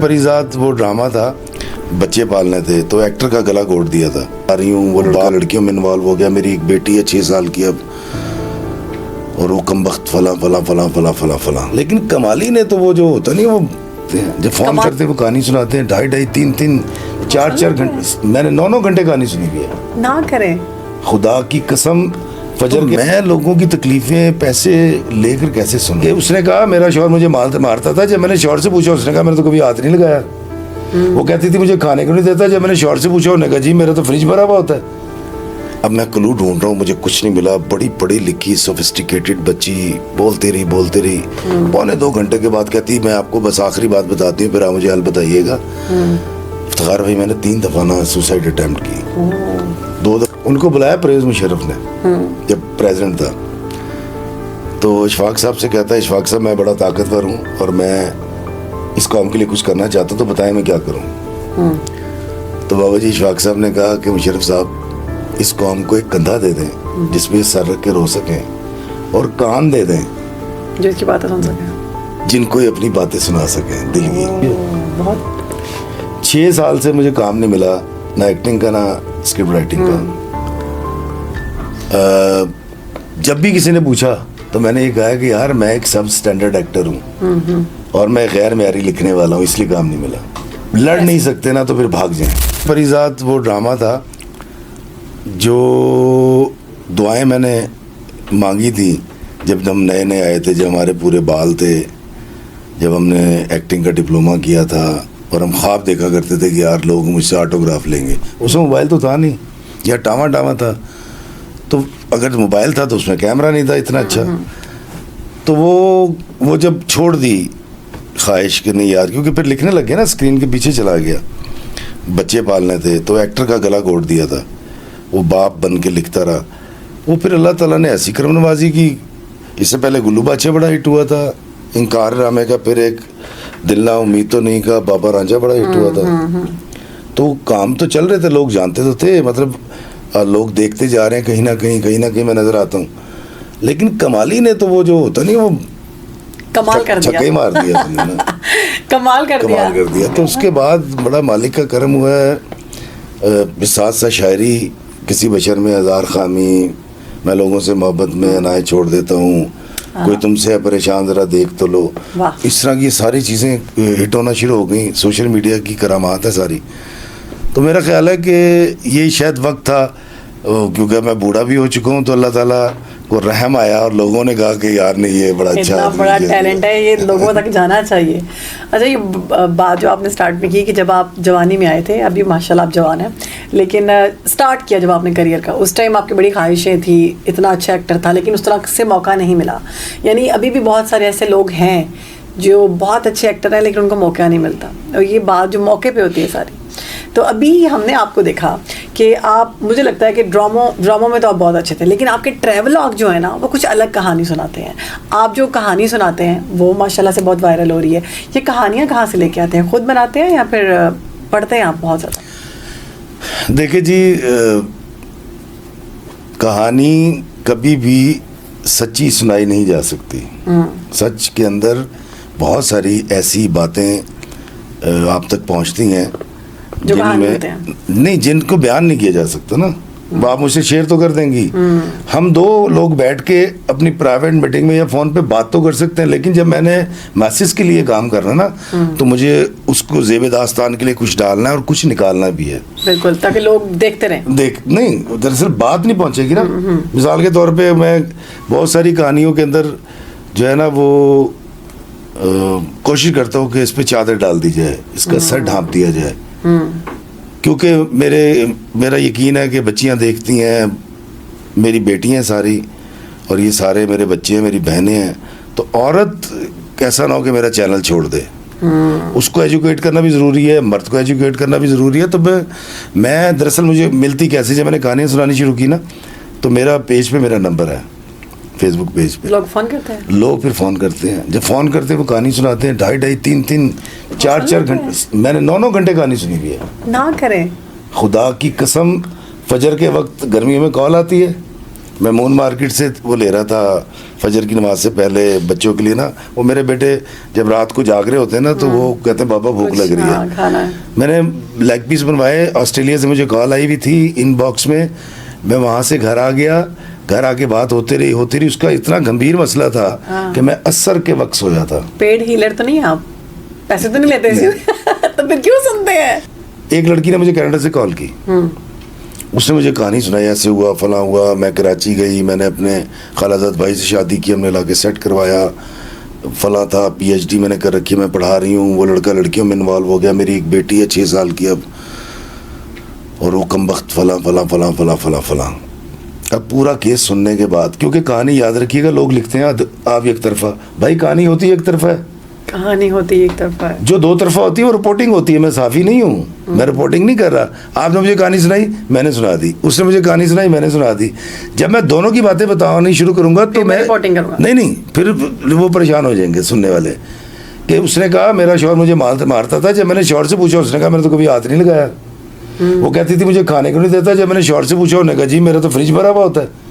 परिजात वो ड्रामा था, बच्चे पालने थे तो एक्टर का गला घोट दिया था। आ रही हूँ वो बाल लड़कियों में इन्वॉल्व हो गया। मेरी एक बेटी है 6 साल की अब, और वो कमबख्त फला फला फला फला फला फला। लेकिन कमाली ने तो वो जो होता नहीं, वो जब फोन करते वो कहानी सुनाते हैं 2.5, 3, 4 घंटे। मैंने 9 घंटे कहानी सुनी हुई है। ना करें, खुदा की कसम। फजर के मैं लोगों की तकलीफें पैसे लेकर कैसे सुन। उसने कहा मेरा शौहर मुझे मारता था। जब मैंने शौहर से पूछा, उसने कहा मैंने तो कभी हाथ नहीं लगाया। वो कहती थी मुझे खाने को नहीं देता। जब मैंने शौहर से पूछा, उन्होंने कहा जी मेरा तो फ्रिज भरा हुआ होता है। अब मैं क्लू ढूंढ रहा हूँ, मुझे कुछ नहीं मिला। बड़ी पढ़ी लिखी सोफिस्टिकेटेड बच्ची बोलती रही 2.25 घंटे के बाद कहती मैं आपको बस आखिरी बात बताती हूँ, फिर आप मुझे हल बताइएगा। इफ्तिखार भाई मैंने 3 दफा ना सुसाइड अटेम्प्ट की। 2 दफा उनको बुलाया परवेज मुशर्रफ ने जब प्रेसिडेंट था, तो इशफाक साहब से कहता है इशफाक साहब मैं बड़ा ताकतवर हूँ और मैं इस कौम के लिए कुछ करना चाहता हूँ, तो बताएं मैं क्या करूँ। तो बाबा जी इशफाक साहब ने कहा कि मुशर्रफ साहब इस कौम को एक कंधा दे दें जिसमें सर रख के रो सकें, और कान दे दें जो इसकी बातें सुन सकें, जिनको ये अपनी बातें सुना सकें दिल की। बहुत 6 साल से मुझे काम नहीं मिला, ना एक्टिंग का ना स्क्रिप्ट राइटिंग का। जब भी किसी ने पूछा तो मैंने ये कहा कि यार मैं एक सब स्टैंडर्ड एक्टर हूँ और मैं गैर मेयारी लिखने वाला हूँ, इसलिए काम नहीं मिला। लड़ नहीं सकते ना तो फिर भाग जाएं। परिजात वो ड्रामा था जो दुआएं मैंने मांगी थी जब हम नए नए आए थे, जब हमारे पूरे बाल थे, जब हमने एक्टिंग का डिप्लोमा किया था और हम ख्वाब देखा करते थे कि यार लोग मुझसे ऑटोग्राफ लेंगे। उसमें मोबाइल तो था नहीं, या टामा था, तो अगर मोबाइल था तो उसमें कैमरा नहीं था इतना अच्छा। तो वो जब छोड़ दी ख्वाहिश कि नहीं यार, क्योंकि फिर लिखने लग गया ना, स्क्रीन के पीछे चला गया। बच्चे पालने थे तो एक्टर का गला घोट दिया था, वो बाप बन के लिखता रहा। वो फिर अल्लाह ताला ने ऐसी करम नवाजी की। इससे पहले गुल्लू बादशाह बड़ा हिट हुआ था, इनकार रामे का, फिर एक दिल ना उम्मीद तो नहीं का बाबा रांझा बड़ा हिट हुआ था। तो काम तो चल रहे थे, लोग जानते तो थे, मतलब लोग देखते जा रहे हैं, कहीं ना कहीं मैं नजर आता हूँ। लेकिन कमाली ने तो वो जो होता नहीं, वो कमाल कर दिया, छक्का ही मार दिया ना। कमाल कर दिया। तो उसके बाद बड़ा मालिक का करम हुआ है। साथ शायरी किसी बशर में 1000 खामी, मैं लोगों से मोहब्बत में अनाए छोड़ देता हूँ, कोई तुमसे है परेशान जरा देख तो लो। इस तरह की सारी चीज़ें हिट होना शुरू हो गई। सोशल मीडिया की करामात है सारी। तो मेरा ख्याल है कि यही शायद वक्त था, क्योंकि मैं बूढ़ा भी हो चुका हूँ, तो अल्लाह ताला को रहम आया और लोगों ने कहा कि यार नहीं ये बड़ा अच्छा, इतना बड़ा टैलेंट है, ये लोगों तक जाना चाहिए। अच्छा, ये बात जो आपने स्टार्ट में की कि जब आप जवानी में आए थे, अभी माशाल्लाह आप जवान हैं, लेकिन स्टार्ट किया जब आपने करियर का, उस टाइम आपकी बड़ी ख्वाहिशें थी, इतना अच्छा एक्टर था, लेकिन उस तरह से मौका नहीं मिला। यानी अभी भी बहुत सारे ऐसे लोग हैं जो बहुत अच्छे एक्टर हैं लेकिन उनको मौका नहीं मिलता, और ये बात जो मौके पे होती है सारी। तो अभी हमने आपको देखा कि आप, मुझे लगता है कि ड्रामों में तो आप बहुत अच्छे थे, लेकिन आपके ट्रैवलॉग जो है ना, वो कुछ अलग कहानी सुनाते हैं। आप जो कहानी सुनाते हैं वो माशाल्लाह से बहुत वायरल हो रही है। ये कहानियाँ कहाँ से लेके आते हैं? खुद बनाते हैं या फिर पढ़ते हैं आप बहुत ज़्यादा? देखिए जी, कहानी कभी भी सच्ची सुनाई नहीं जा सकती। सच के अंदर बहुत सारी ऐसी बातें आप तक पहुंचती हैं जिनको बयान नहीं किया जा सकता ना। आप मुझसे शेयर तो कर देंगी, हम 2 लोग बैठ के अपनी प्राइवेट मीटिंग में या फोन पे बात तो कर सकते हैं, लेकिन जब मैंने मैसेज के लिए काम करना ना, तो मुझे उसको ज़ेब दास्तान के लिए कुछ डालना है और कुछ निकालना भी है। बिल्कुल, ताकि लोग देखते रहें। नहीं, दरअसल बात नहीं पहुंचेगी ना। मिसाल के तौर पे मैं बहुत सारी कहानियों के अंदर जो है ना, वो कोशिश करता हूँ कि इस पे चादर डाल दी जाए, इसका सर ढांप दिया जाए, क्योंकि मेरा यकीन है कि बच्चियां देखती हैं, मेरी बेटियां हैं सारी, और ये सारे मेरे बच्चे हैं, मेरी बहनें हैं। तो औरत कैसा ना हो कि मेरा चैनल छोड़ दे। उसको एजुकेट करना भी ज़रूरी है, मर्द को एजुकेट करना भी ज़रूरी है। तो मैं दरअसल मुझे मिलती कैसे, जब मैंने कहानियाँ सुनानी शुरू की ना, तो मेरा पेज पे मेरा नंबर है, फेसबुक पेज पे। लोग फ़ोन करते हैं? लोग फिर फ़ोन करते हैं। जब फ़ोन करते हैं वो कहानी सुनाते हैं 2.5, 3, 4 घंटे। मैंने 9 घंटे कहानी सुनी हुई है। ना करें, खुदा की कसम। फजर के वक्त गर्मियों में कॉल आती है, मैं मून मार्केट से वो ले रहा था फजर की नमाज से पहले बच्चों के लिए ना, वो मेरे बेटे जब रात को जाग रहे होते हैं ना तो वो कहते हैं पापा भूख लग रही है। खाना है। मैंने लेग पीस बनवाए, ऑस्ट्रेलिया से मुझे कॉल आई हुई थी इनबॉक्स में, मैं वहाँ से घर आ गया, घर आके बात होती रही, उसका इतना गंभीर मसला था कि मैं असर के वक्त सोया था। पेड हीलर तो नहीं है आप, पैसे तो नहीं लेते तो फिर क्यों सुनते हैं? एक लड़की ने मुझे कनाडा से कॉल की, उसने मुझे कहानी सुनाई, ऐसे हुआ फला हुआ, मैं कराची गई, मैंने अपने खालाजाद भाई से शादी की, हमने ला के सेट करवाया, फला था, PhD मैंने कर रखी है, मैं पढ़ा रही हूँ, वो लड़का लड़कियों में इन्वॉल्व हो गया, मेरी एक बेटी है 6 साल की अब, और वो कम वक्त फला फला फला फला फला फला। अब पूरा केस सुनने के बाद, क्योंकि कहानी याद रखिएगा, लोग लिखते हैं आप एक तरफा, भाई कहानी होती है एक तरफा है, कहानी होती है एक तरफा है, जो 2 तरफा होती है वो रिपोर्टिंग होती है। मैं साफी नहीं हूँ, मैं रिपोर्टिंग नहीं कर रहा। आपने मुझे कहानी सुनाई, मैंने सुना दी, उसने मुझे कहानी सुनाई, मैंने सुना दी। जब मैं दोनों की बातें बतानी शुरू करूंगा तो मैं रिपोर्टिंग करूंगा। नहीं, फिर वो परेशान हो जाएंगे सुनने वाले कि उसने कहा मेरा शौहर मुझे मारता था। जब मैंने शौहर से पूछा, उसने कहा मैंने तो कभी हाथ नहीं लगाया। वो कहती थी मुझे खाने को नहीं देता। जब मैंने शौहर से पूछा, उन्होंने कहा जी मेरा तो फ्रिज भरा हुआ होता है।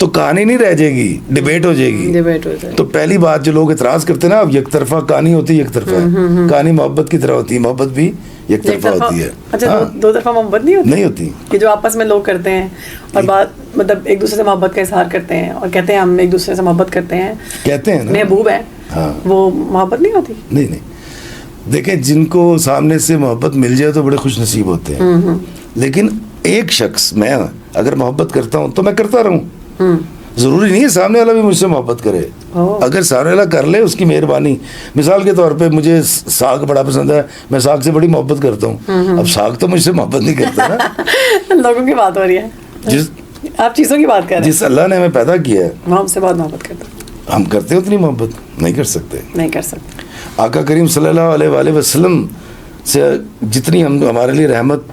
तो कहानी नहीं रह जाएगी, डिबेट हो जाएगी। तो पहली बात जो लोग इतराज करते हैं ना, अब एक तरफा कहानी होती है, एक तरफा है। कहानी मोहब्बत की तरह होती है, मोहब्बत भी एक तरफा होती है। अच्छा, दो तरफा मोहब्बत नहीं होती कि जो आपस में लोग करते हैं और बात मतलब एक दूसरे से मोहब्बत का इजहार करते हैं और कहते हैं हम एक दूसरे से मोहब्बत करते हैं, कहते हैं महबूब है, वो मोहब्बत नहीं होती। नहीं, देखें, जिनको सामने से मोहब्बत मिल जाए तो बड़े खुश नसीब होते हैं। लेकिन एक शख्स, मैं अगर मोहब्बत करता हूँ तो मैं करता रहूँ, जरूरी नहीं है सामने वाला भी मुझसे मोहब्बत करे। अगर सामने वाला कर ले, उसकी मेहरबानी। मिसाल के तौर पे मुझे साग बड़ा पसंद है, मैं साग से बड़ी मोहब्बत करता हूँ। अब साग तो मुझसे मोहब्बत नहीं करता ना। लोगों की बात हो रही है, आप चीजों की बात कर रहे हैं। जिस अल्लाह ने हमें पैदा किया है वो हमसे बहुत मोहब्बत करता है। हम करते हैं उतनी मोहब्बत नहीं कर सकते। आका करीम सल्लल्लाहु अलैहि वसल्लम से जितनी हम हमारे लिए रहमत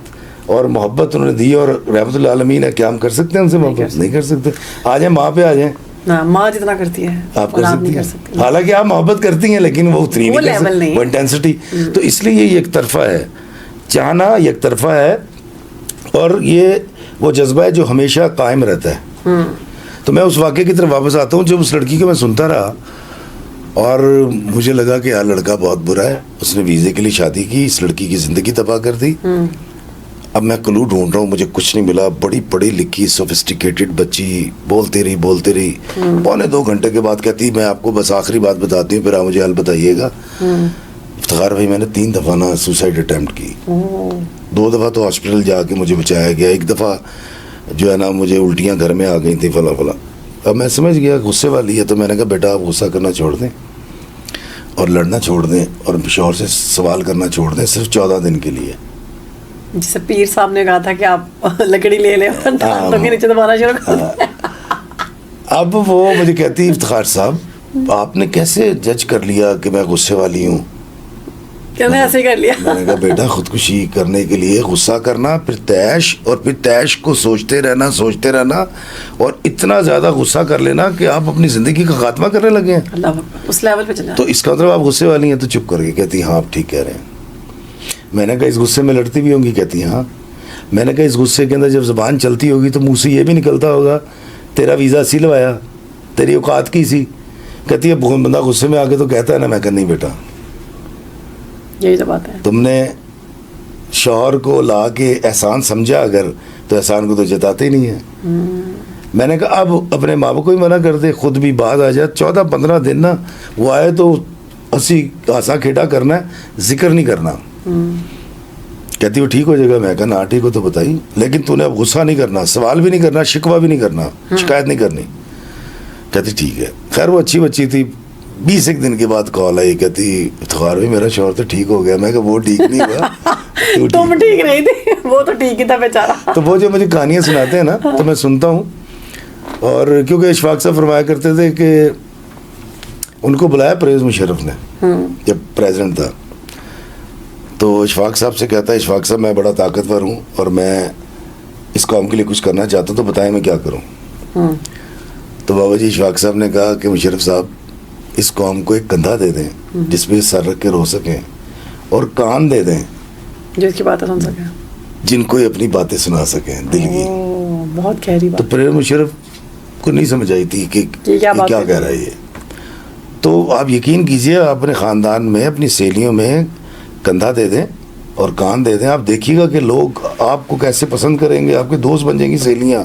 और मोहब्बत उन्होंने दी और रहमतुल आलमीन है, क्या हम कर सकते हैं उनसे मोहब्बत? नहीं कर सकते। आ जाए माँ पे, आ जाए ना, माँ जितना करती है आप कर सकती हैं। हालांकि आप मोहब्बत करती हैं लेकिन वो उतनी नहीं कर सकती, वो इंटेंसिटी। तो इसलिए ये एक तरफा है, चाहना एक तरफा है, और ये वो जज्बा है जो हमेशा कायम रहता है। तो मैं उस वाक़े की तरफ वापस आता हूँ। जब उस लड़की को मैं सुनता रहा और मुझे लगा कि यार लड़का बहुत बुरा है, उसने वीज़े के लिए शादी की, इस लड़की की ज़िंदगी तबाह कर दी। अब मैं क्लू ढूंढ रहा हूँ, मुझे कुछ नहीं मिला। बड़ी पढ़ी लिखी सोफिस्टिकेटेड बच्ची बोलते रही। 1.25 घंटे के बाद कहती मैं आपको बस आखिरी बात बताती हूँ, फिर आप मुझे हल बताइएगा। इफ्तिखार भाई, मैंने 3 दफ़ा ना सुसाइड अटैम्प्ट की। 2 दफ़ा तो हॉस्पिटल जाके मुझे बचाया गया, 1 दफ़ा जो है ना मुझे उल्टियाँ घर में आ गई थी, फला। अब मैं समझ गया गुस्से वाली है, तो मैंने कहा बेटा आप गुस्सा करना छोड़ दें और लड़ना छोड़ दें और शौहर से सवाल करना छोड़ दें, सिर्फ 14 दिन के लिए। जैसे पीर साहब ने कहा था कि आप लकड़ी ले लें और दांतों के नीचे दबाना शुरू कर दें। अब वो मुझे कहती इफ्तिखार साहब आपने कैसे जज कर लिया कि मैं गुस्से वाली हूँ? मैंने ऐसे कर लिया। मैंने कहा बेटा खुदकुशी करने के लिए गुस्सा करना, फिर तैश, और फिर तैश को सोचते रहना और इतना ज़्यादा गुस्सा कर लेना कि आप अपनी ज़िंदगी का खात्मा करने लगे हैं। अल्लाह, उस लेवल पे चला। तो इसका मतलब आप गुस्से वाली हैं? तो चुप करके कहती हाँ आप ठीक कह रहे हैं। मैंने कहा इस गुस्से में लड़ती भी होंगी? कहती हाँ। मैंने कहा इस गुस्से के अंदर जब ज़बान चलती होगी तो मुँह से ये भी निकलता होगा तेरा वीज़ा सी लवाया, तेरी औकात की सी। कहती है बंदा गुस्से में आके तो कहता है ना। मैं कहा नहीं बेटा, यही तो बात है। तुमने शौहर को ला के एहसान समझा अगर, तो एहसान को तो जताते ही नहीं है। मैंने कहा अब अपने माँ बाप को ही मना कर दे, खुद भी बात आ जाए। 14-15 दिन ना वो आए तो हंसा खेड़ा करना है, जिक्र नहीं करना। कहती वो ठीक हो जाएगा। मैं कहा ना ठीक हो तो बताइए, लेकिन तूने अब गुस्सा नहीं करना, सवाल भी नहीं करना, शिकवा भी नहीं करना, शिकायत नहीं करनी। कहती ठीक है। खैर वो अच्छी बच्ची थी। 20 एक दिन के बाद कॉल आई, कहती इफ्तिखार भाई मेरा शौहर तो ठीक हो गया। मैं कहा वो ठीक नहीं हुआ, तुम ठीक नहीं थी, वो तो ठीक ही था बेचारा। तो वो जो मुझे कहानियाँ सुनाते हैं ना तो मैं सुनता हूँ। और क्योंकि इशफाक साहब फरमाया करते थे कि उनको बुलाया परवेज़ मुशर्रफ ने जब प्रेसिडेंट था, तो इशफाक साहब से कहता है इशफाक साहब मैं बड़ा ताकतवर हूँ और मैं इस कौम के लिए कुछ करना चाहता हूँ, तो बताएं मैं क्या करूँ। तो बाबा जी इशफाक साहब ने कहा कि मुशर्रफ साहब इस कौम को एक कंधा दे दें जिसपे सर रख के रो सकें, और कान दे दें जिसकी बातें सुन सकें, जिनको ये अपनी बातें सुना सकें दिल की। बहुत गहरी बात। तो परवेज़ मुशर्रफ को नहीं समझ आई थी कि क्या बात क्या है? कह रहा है ये। तो आप यकीन कीजिए, आप अपने ख़ानदान में अपनी सहेलियों में कंधा दे दें और कान दे दें, आप देखिएगा कि लोग आपको कैसे पसंद करेंगे, आपके दोस्त बन जाएंगी सहेलियाँ,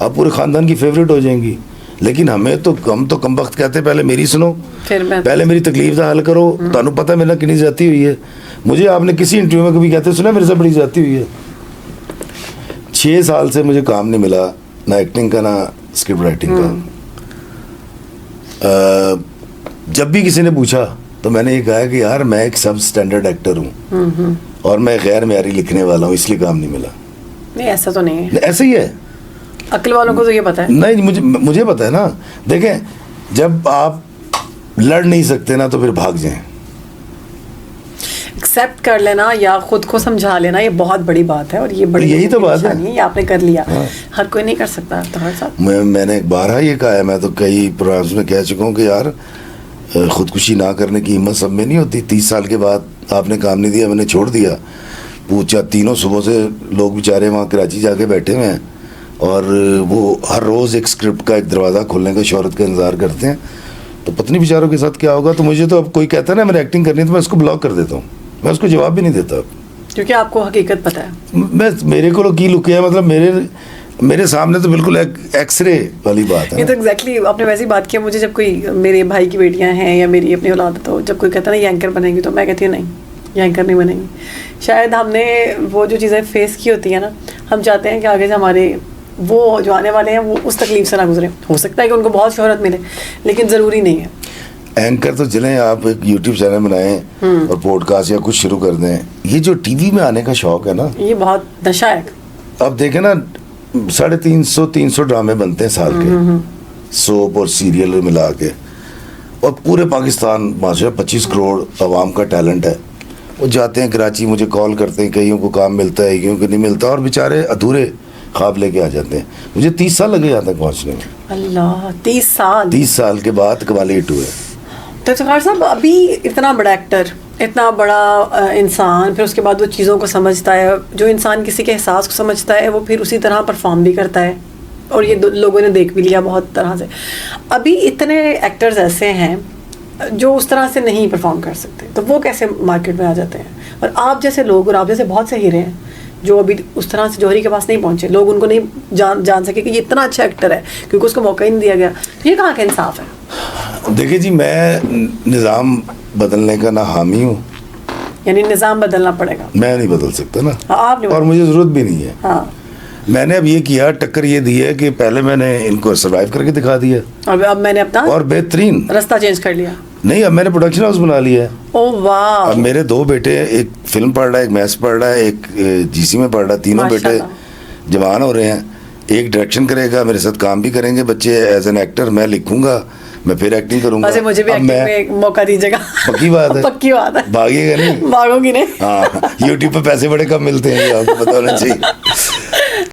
आप पूरे ख़ानदान की फेवरेट हो जाएंगी। लेकिन हम तो कमबख्त कहते हैं, पहले मेरी सुनो, पहले मेरी तकलीफ का हल करो। तानू पता है मेरे साथ कितनी जाती हुई है, मुझे आपने किसी इंटरव्यू में कभी कहते सुना मेरे साथ बड़ी जाती हुई है। 6 साल से मुझे काम नहीं मिला, ना एक्टिंग का ना स्क्रिप्ट राइटिंग का। जब भी किसी ने पूछा तो मैंने ये कहा कि यार मैं एक सब स्टैंडर्ड एक्टर हूँ और मैं गैर मेयारी लिखने वाला हूँ, इसलिए काम नहीं मिला। नहीं, ऐसा तो नहीं है। ऐसे ही है, अक्ल वालों को तो ये पता है। नहीं, मुझे पता है ना। देखें, जब आप लड़ नहीं सकते ना तो फिर भाग जाएं। एक्सेप्ट कर लेना या खुद को समझा लेना, ये बहुत बड़ी बात है और ये बड़ी यही तो बात है। ये आपने कर लिया। हाँ। हर कोई नहीं कर सकता तुम्हारे साथ। मैंने एक बार ये कहा है, मैं तो कई प्रोग्राम्स में कह चुका हूँ कि यार खुदकुशी ना करने की हिम्मत सब में नहीं होती। 30 साल के बाद आपने काम नहीं दिया, मैंने छोड़ दिया। पूछा, तीनों सुबह से लोग बेचारे वहाँ कराची जाके बैठे हुए हैं और वो हर रोज़ एक स्क्रिप्ट का एक दरवाज़ा खोलने का, शोहरत का इंतज़ार करते हैं। तो पत्नी बेचारों के साथ क्या होगा। तो मुझे तो अब कोई कहता है ना मैंने एक्टिंग करनी है तो मैं उसको ब्लॉक कर देता हूँ, मैं उसको जवाब भी नहीं देता, क्योंकि आपको हकीकत पता है। मैं मेरे को की लुके है, मतलब मेरे सामने तो बिल्कुल एक्सरे वाली बात है। ये तो एग्जैक्टली आपने वैसी बात की। मुझे जब कोई, मेरे भाई की बेटियां हैं या मेरी अपनी औलाद, तो जब कोई कहता है ना ये एंकर बनेंगी, तो मैं कहती हूँ नहीं, ये एंकर नहीं बनेंगी। शायद हमने वो जो चीज़ें फेस की होती है ना, हम चाहते हैं कि आगे से हमारे वो जो आने वाले हैं वो उस तकलीफ से ना गुजरे। हो सकता है कि उनको बहुत शोहरत मिले, लेकिन ज़रूरी नहीं है। एंकर तो चलें, आप एक यूट्यूब चैनल बनाएं और पॉडकास्ट या कुछ शुरू कर दें। ये जो टीवी में आने का शौक है ना, ये बहुत नशा है। अब देखें ना, 350 ड्रामे बनते हैं साल के, सोप और सीरियल मिला के, और पूरे पाकिस्तान माशाल्लाह 25 करोड़ आवाम का टैलेंट है। वो जाते हैं कराची, मुझे कॉल करते हैं, कईयों को काम मिलता है, कईयों को नहीं मिलता, और बेचारे अधूरे ख्वाब लेके आ जाते हैं। मुझे 30 साल लगे यहाँ तक पहुँचने में। अल्लाह, 30 साल के बाद कमाली हिट हुए। तो इफ्तिखार साहब, अभी इतना बड़ा एक्टर, इतना बड़ा इंसान, फिर उसके बाद वो चीज़ों को समझता है। जो इंसान किसी के एहसास को समझता है वो फिर उसी तरह परफॉर्म भी करता है, और ये लोगों ने देख भी लिया बहुत तरह से। अभी इतने एक्टर्स ऐसे हैं जो उस तरह से नहीं परफॉर्म कर सकते, तो वो कैसे मार्केट में आ जाते हैं? और आप जैसे लोग, और आप जैसे बहुत से हीरे हैं जो अभी उस तरह से जौहरी के पास नहीं पहुंचे, लोग उनको नहीं जान सके कि ये इतना अच्छा एक्टर है, क्योंकि उसको मौका ही नहीं दिया गया। ये कहाँ का इंसाफ है? देखिए जी, मैं निज़ाम बदलने का ना हामी हूँ। यानी निज़ाम बदलना पड़ेगा? मैं नहीं बदल सकता ना। हाँ, आप नहीं, और मुझे ज़रूरत भी नहीं है। हाँ। मैंने अब ये किया, टक्कर ये दी है कि पहले मैंने इनको सर्वाइव करके दिखा दिया, अब मैंने अपना और बेहतरीन रास्ता चेंज कर लिया। नहीं, अब मैंने प्रोडक्शन हाउस बना लिया है। ओह वाह। अब मेरे 2 बेटे, एक फिल्म पढ़ रहा है, एक मैथ्स पढ़ रहा है, एक जीसी में पढ़ रहा है। तीनों बेटे जवान हो रहे हैं। एक डायरेक्शन करेगा, मेरे साथ काम भी करेंगे बच्चे। एज एन एक्टर मैं लिखूंगा, मैं फिर एक्टिंग करूंगा। मुझे भी एक्टिंग में मौका दीजिएगा। पक्की बात है। पक्की बात है। भागिएगा नहीं? भागोगी नहीं। हाँ, यूट्यूब पे पैसे बड़े कम मिलते हैं, आपको पता होना चाहिए।